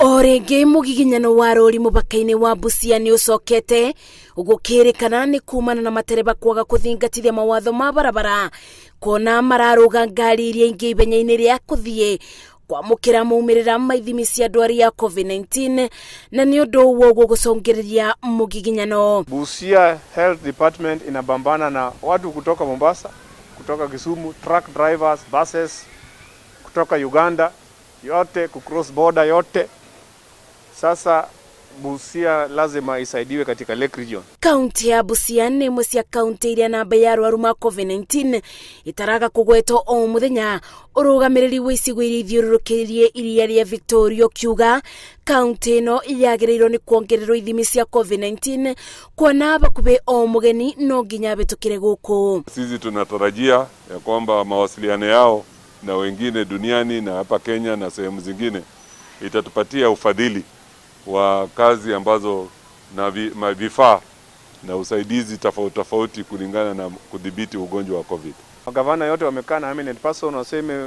Orenge mugiginyano wa rori mubaka-ini wa Busia ni ucokete ugukirikana ni kumana na matereba kwaga kuthingatithia mawatho ma barabara kona mararuga ngari iria ingi ibenya-ini ria kuthie kwamukira maumirira ma ithimi cia ndwari ya COVID-19 na ni undu wo gucungiriria mugiginyano. Busia Health Department inabambana na watu kutoka Mombasa, kutoka Kisumu, truck drivers, buses kutoka Uganda, yote kucross border yote. Sasa Busia lazima isaidiwe katika Lake Region. Kaunti ya Busia ni imwe cia kaunti iria namba ya arwaru ma COVID-19 itaraga kugwetwo o muthenya. Urugamiriri wa icigo iria ithiururukirie iria ria Victoria kiuga kaunti ino yagiriirwo ni kuongererwo ithimi cia COVID-19 kuona bakubi o mugeni no nginya bitukire guku. Sisi tunatarajia ya kwamba mawasiliano yao na wengine duniani na hapa Kenya na sehemu zingine itatupatia ufadhili wa kazi ambazo na vifaa na usaidizi tofauti kulingana na kudhibiti ugonjwa wa COVID. Magavana yote wamekaa na eminent person waseme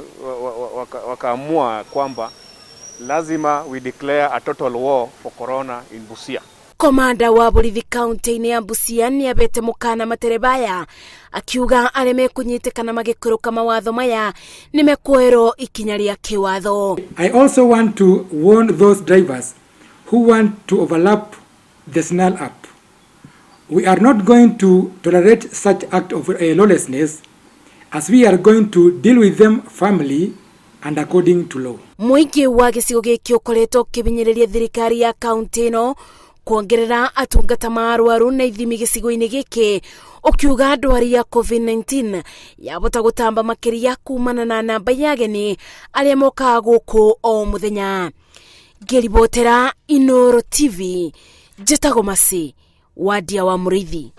wakaamua kwamba lazima we declare a total war for corona in Busia. Komanda wa borithi kaunti-ini ya Busia ni abete mukana materebaya akiuga areme kunyitikana magikuruka mawatho maya ni mekwero ikinya ria kiwatho. I also want to warn those drivers who want to overlap the SNAL Act. We are not going to tolerate such act of lawlessness, as we are going to deal with them firmly and according to law. Muingi wa gicigo giki ukoretwo kibinyiriria thirikari ya kaunti ino kuongerera atungata ma arwaru na ithimi gicigo-ini giki ukiuga ndwari ya COVID-19 yabota gutamba makiria kumana na namba ya ageni aria mokaga guku o muthenya. Ngiribotera Inooro TV, Njĩtagwo Mercy Wadia wa Mũrĩithi.